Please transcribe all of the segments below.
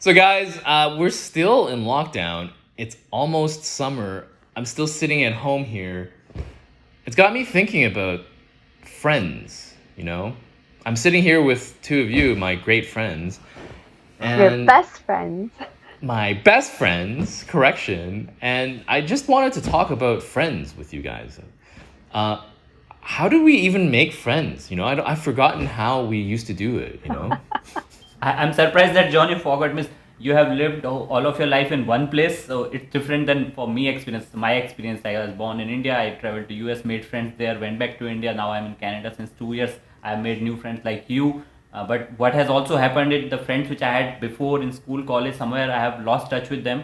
So, guys, we're still in lockdown. It's almost summer. I'm still sitting at home here. It's got me thinking about friends, you know? I'm sitting here with two of you, my great friends, We're and best friends. my best friends, correction, and I just wanted to talk about friends with you guys. Uh, how do we even make friends? I've forgotten how we used to do it, you know? I'm surprised that John, you forgot. Means you have lived all of your life in one place, so it's different than for me experience. My experience, I was born in India. I traveled to US, made friends there, went back to India. Now I'm in Canada since 2 years. I've made new friends like you. But what has also happened is the friends which I had before in school, college, somewhere I have lost touch with them.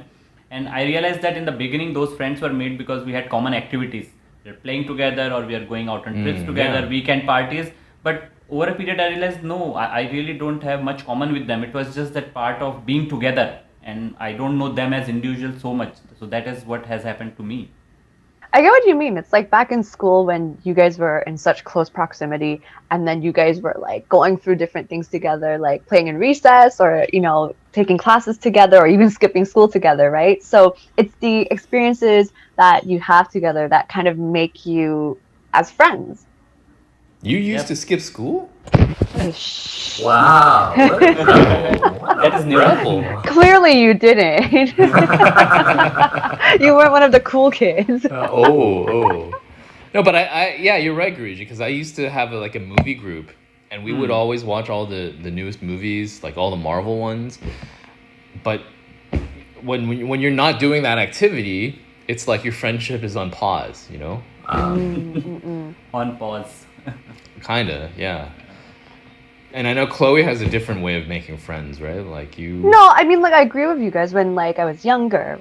And I realized that in the beginning, those friends were made because we had common activities. We're playing together or we are going out on trips together, Yeah. weekend parties. But over a period, I realized no, I really don't have much common with them. It was just that part of being together. And I don't know them as individuals so much. So that is what has happened to me. I get what you mean. It's like back in school when you guys were in such close proximity and then you guys were like going through different things together, like playing in recess or, taking classes together or even skipping school together, right? So it's the experiences that you have together that kind of make you as friends. You used to Yep. skip school? Shh. Wow, what a rebel! What That a is new. rebel! Clearly you didn't. You weren't one of the cool kids. Oh. No, but yeah, you're right, Guruji, because I used to have like a movie group, and we would always watch all the newest movies, like all the Marvel ones. But when you're not doing that activity, it's like your friendship is on pause, you know? Mm-mm. On pause. Kinda, yeah. And I know Chloe has a different way of making friends, right? Like you. No, I mean, like, I agree with you guys. When, like, I was younger,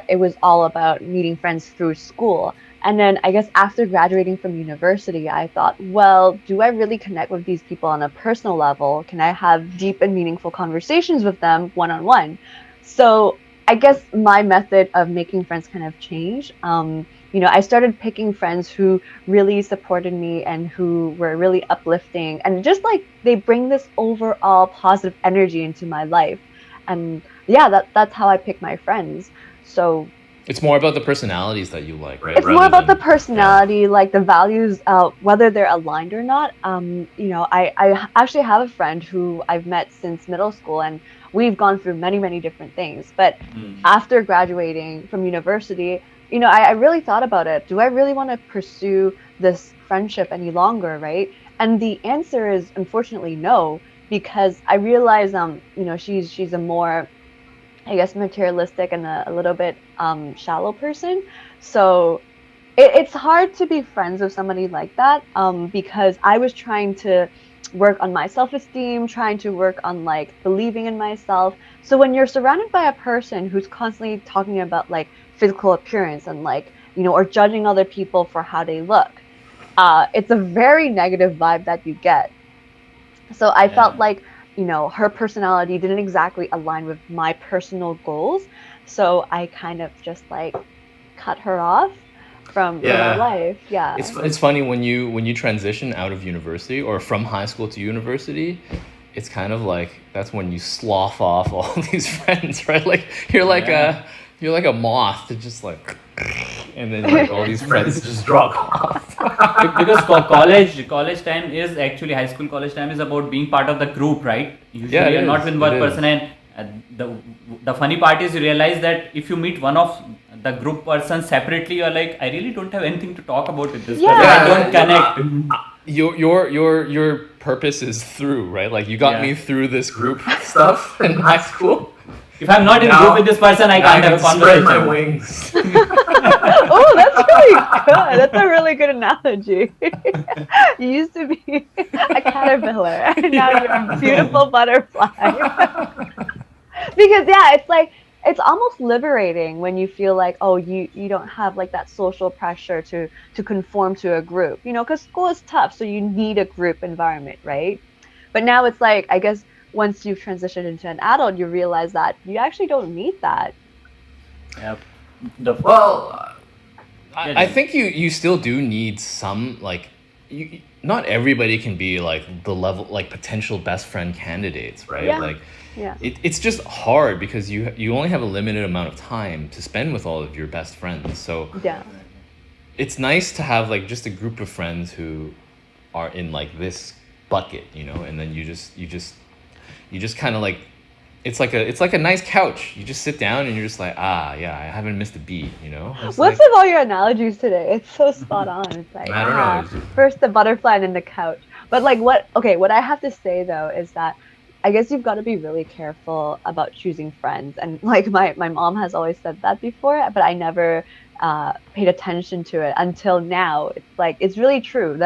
it was all about meeting friends through school. And then I guess after graduating from university, I thought, well, do I really connect with these people on a personal level? Can I have deep and meaningful conversations with them one on one? So I guess my method of making friends kind of changed. I started picking friends who really supported me and who were really uplifting and just like they bring this overall positive energy into my life. And yeah, that's how I pick my friends. So It's more about the personalities that you like, right? it's more Rather about the than, yeah. personality, like the values, whether they're aligned or not. I actually have a friend who I've met since middle school, and we've gone through many, many different things. But after graduating from university, I really thought about it. Do I really want to pursue this friendship any longer, right? And the answer is unfortunately no, because I realize, she's a more, I guess, materialistic and a little bit shallow person. So it's hard to be friends with somebody like that, because I was trying to work on my self-esteem, trying to work on like believing in myself. So when you're surrounded by a person who's constantly talking about like physical appearance and like, or judging other people for how they look, it's a very negative vibe that you get. So I felt Yeah. like, her personality didn't exactly align with my personal goals. So I kind of just like cut her off from my Yeah. life. Yeah. It's funny when you transition out of university or from high school to university, it's kind of like that's when you slough off all these friends, right? Like you're like Yeah. a moth to just like, and then like all these friends just drop off. Because college time is actually high school college time is about being part of the group, right? Yeah, Usually it you're not is. with It one person, is. and the funny part is you realize that if you meet one of the group persons separately, you're like, I really don't have anything to talk about with this person. I Yeah. don't connect. Your purpose is through, right? Like you got Yeah. me through this group stuff in high school. If I'm not in Now- group with this person, I Now I can't have can a spread my conversation. wings. Oh, that's really good. That's a really good analogy. You used to be a caterpillar, and now you're a beautiful butterfly. Because yeah, it's like it's almost liberating when you feel like, oh, you don't have like that social pressure to conform to a group, because school is tough, so you need a group environment, right? But now it's like, I guess once you've transitioned into an adult, you realize that you actually don't need that. Yeah. The Well, I Yeah. think you still do need some like not everybody can be like the level, like potential best friend candidates, right? Yeah. Like Yeah. it's just hard because you only have a limited amount of time to spend with all of your best friends. So Yeah. it's nice to have like just a group of friends who are in like this bucket, and then you just kind of like it's like a nice couch. You just sit down and you're just like, yeah, I haven't missed a beat, It's What's like, with all your analogies today? It's so spot on. It's like, I don't know. It's just- first the butterfly and then the couch. But like what I have to say though is that I guess you've got to be really careful about choosing friends. And like my mom has always said that before, but I never paid attention to it until now. It's like, it's really true.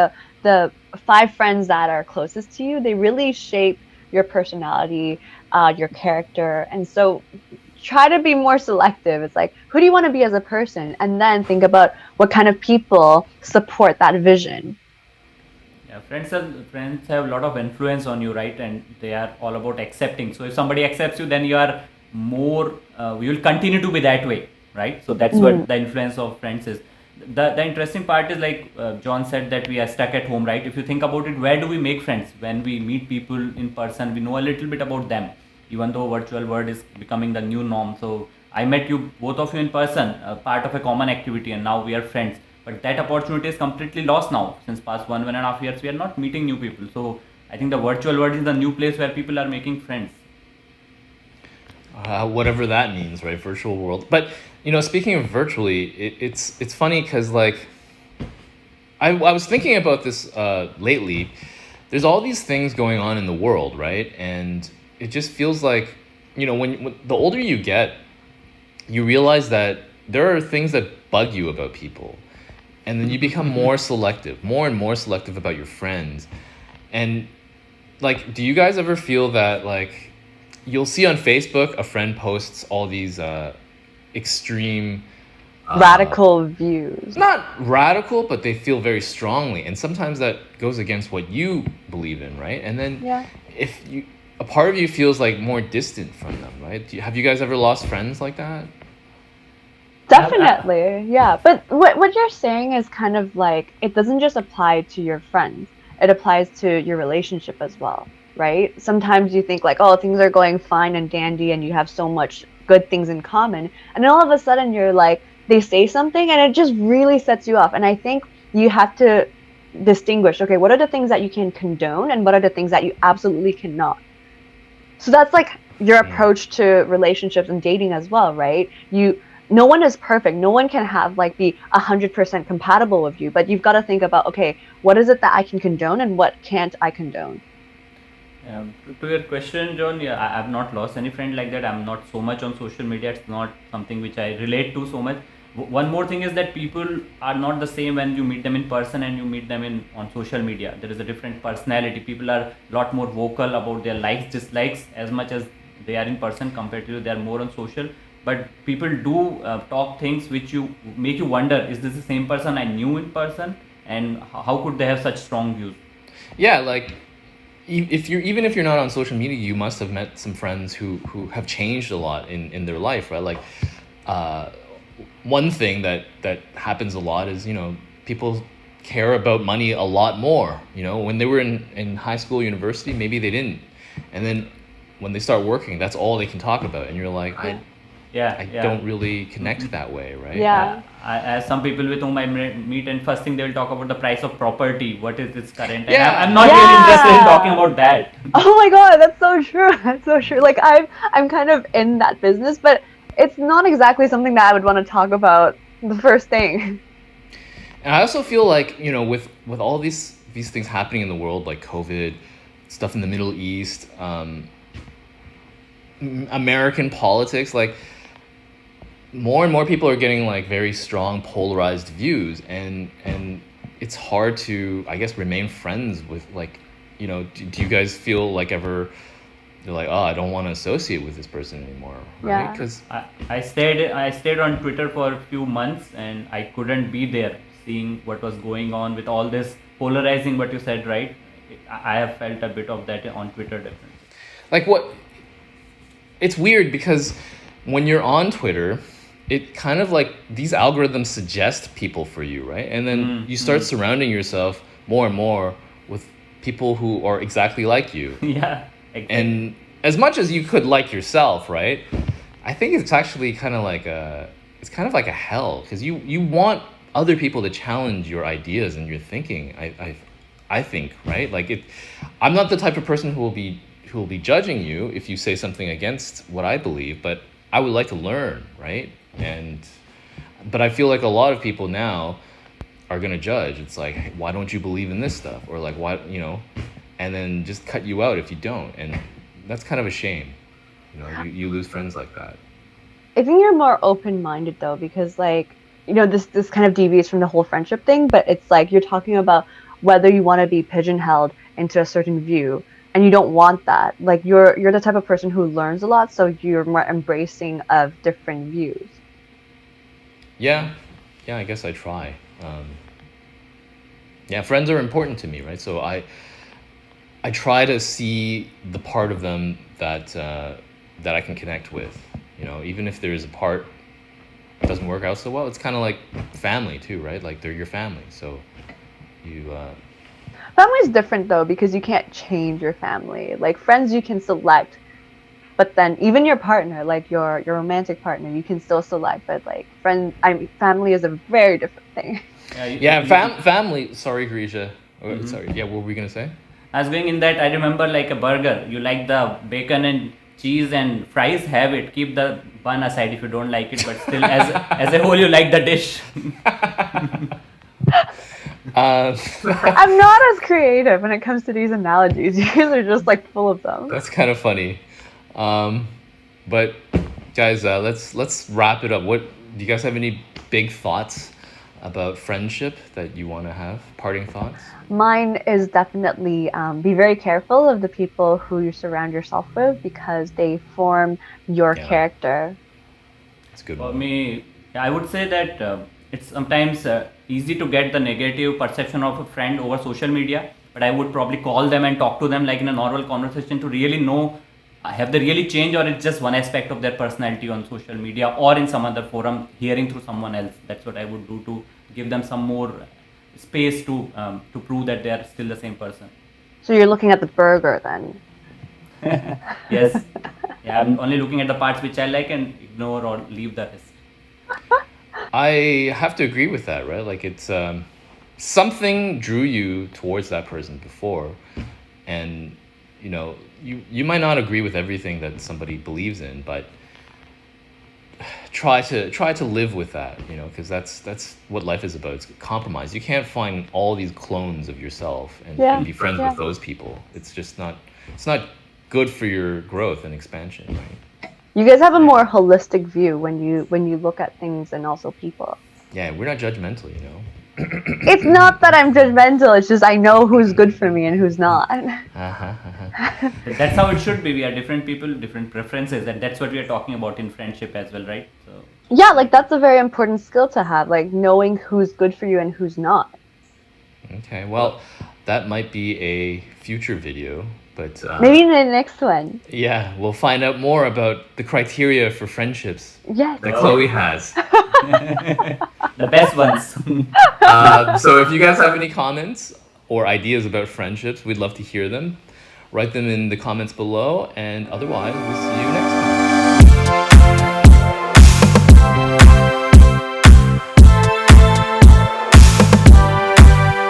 The 5 friends that are closest to you, they really shape your personality, your character. And so try to be more selective. It's like, who do you want to be as a person? And then think about what kind of people support that vision. Yeah, friends have a lot of influence on you, right? And they are all about accepting. So if somebody accepts you, then you are more. You will continue to be that way, right? So that's what the influence of friends is. The interesting part is like John said that we are stuck at home, right? If you think about it, where do we make friends? When we meet people in person, we know a little bit about them, even though virtual world is becoming the new norm. So I met you, both of you in person, part of a common activity, and now we are friends. But that opportunity is completely lost now. Since past 1.5 years, we are not meeting new people. So I think the virtual world is the new place where people are making friends. Whatever that means, right? Virtual world. But speaking of virtually, it's funny because like I was thinking about this lately. There's all these things going on in the world, right? And it just feels like when the older you get, you realize that there are things that bug you about people, and then you become more and more selective about your friends. And like, do you guys ever feel that like you'll see on Facebook a friend posts all these extreme Radical views. not radical, but they feel very strongly, and sometimes that goes against what you believe in, right? And then if a part of you feels like more distant from them, right? Have you guys ever lost friends like that? Definitely, yeah. But what you're saying is kind of like, it doesn't just apply to your friends. It applies to your relationship as well, right? Sometimes you think like, oh, things are going fine and dandy and you have so much good things in common. And then all of a sudden you're like, they say something and it just really sets you off. And I think you have to distinguish, okay, what are the things that you can condone and what are the things that you absolutely cannot? So that's like your approach to relationships and dating as well, right? No one is perfect. No one can have like be 100% compatible with you, but you've got to think about, okay, what is it that I can condone and what can't I condone? To your question, John, yeah, I've not lost any friend like that. I'm not so much on social media. It's not something which I relate to so much. One more thing is that people are not the same when you meet them in person and you meet them on social media. There is a different personality. People are a lot more vocal about their likes, dislikes as much as they are in person compared to you. They are more on social. But people do talk things which make you wonder, is this the same person I knew in person? And how could they have such strong views? Yeah, like even if you're not on social media, you must have met some friends who have changed a lot in their life, right? Like one thing that happens a lot is people care about money a lot more. When they were in high school, university, maybe they didn't, and then when they start working, that's all they can talk about, and you're like, I don't really connect that way, right? Yeah. As some people with whom I meet, and first thing they will talk about the price of property. What is its current? And Yeah. I'm not really interested in talking about that. Oh my God, that's so true. That's so true. Like I'm kind of in that business, but it's not exactly something that I would want to talk about the first thing. And I also feel like with all these things happening in the world, like COVID, stuff in the Middle East, American politics, like more and more people are getting like very strong polarized views, and it's hard to, I guess, remain friends with like, do you guys feel like ever you're like, oh, I don't want to associate with this person anymore, right? Yeah. Because I stayed on Twitter for a few months and I couldn't be there seeing what was going on with all this polarizing, what you said, right? I have felt a bit of that on Twitter, definitely. like it's weird because when you're on Twitter, it kind of like these algorithms suggest people for you, right? And then you start surrounding yourself more and more with people who are exactly like you. Yeah, exactly. And as much as you could like yourself, right? I think it's actually kind of like a hell, because you want other people to challenge your ideas and your thinking. I think, right? Like I'm not the type of person who will be judging you if you say something against what I believe, but I would like to learn, right? But I feel like a lot of people now are gonna judge. It's like, hey, why don't you believe in this stuff? Or like, why, and then just cut you out if you don't. And that's kind of a shame. You lose friends like that. I think you're more open-minded though, because like, this kind of deviates from the whole friendship thing, but it's like you're talking about whether you want to be pigeonholed into a certain view, and you don't want that. Like you're the type of person who learns a lot, so you're more embracing of different views. Yeah, I guess I try. Yeah, friends are important to me, right? So I try to see the part of them that I can connect with. Even if there's a part that doesn't work out so well, it's kind of like family too, right? Like they're your family, so you. Family's different though, because you can't change your family. Like friends you can select, but then even your partner, like your romantic partner, you can still select. But like family is a very different thing. Family. Sorry, Grisha. Sorry. Yeah, what were we gonna say? I was going in that. I remember like a burger. You like the bacon and cheese and fries. Have it. Keep the bun aside if you don't like it. But still, as a whole, you like the dish. I'm not as creative when it comes to these analogies. You guys are just like full of them. That's kind of funny. But guys, let's wrap it up. Do you guys have any big thoughts about friendship that you want to have? Parting thoughts? Mine is definitely be very careful of the people who you surround yourself with, because they form your character. That's a good For one. me, I would say that it's sometimes easy to get the negative perception of a friend over social media, but I would probably call them and talk to them like in a normal conversation to really know, have they really changed, or it's just one aspect of their personality on social media or in some other forum, hearing through someone else. That's what I would do to give them some more space to prove that they are still the same person. So you're looking at the burger then? Yes. Yeah, I'm only looking at the parts which I like and ignore or leave the rest. I have to agree with that, right? Like it's something drew you towards that person before, and you might not agree with everything that somebody believes in, but try to live with that, because that's what life is about. It's compromise. You can't find all these clones of yourself and be friends with those people. It's just not. It's not good for your growth and expansion, right? You guys have a more holistic view when you look at things and also people. Yeah, we're not judgmental, It's not that I'm judgmental, it's just I know who's good for me and who's not. That's how it should be. We are different people, different preferences, and that's what we are talking about in friendship as well, right? So yeah, like that's a very important skill to have, like knowing who's good for you and who's not. Okay, well, that might be a future video, but maybe in the next one. Yeah, we'll find out more about the criteria for friendships Yes. that Chloe has. the best ones. So if you guys have any comments or ideas about friendships, we'd love to hear them. Write them in the comments below, and otherwise, we'll see you next time.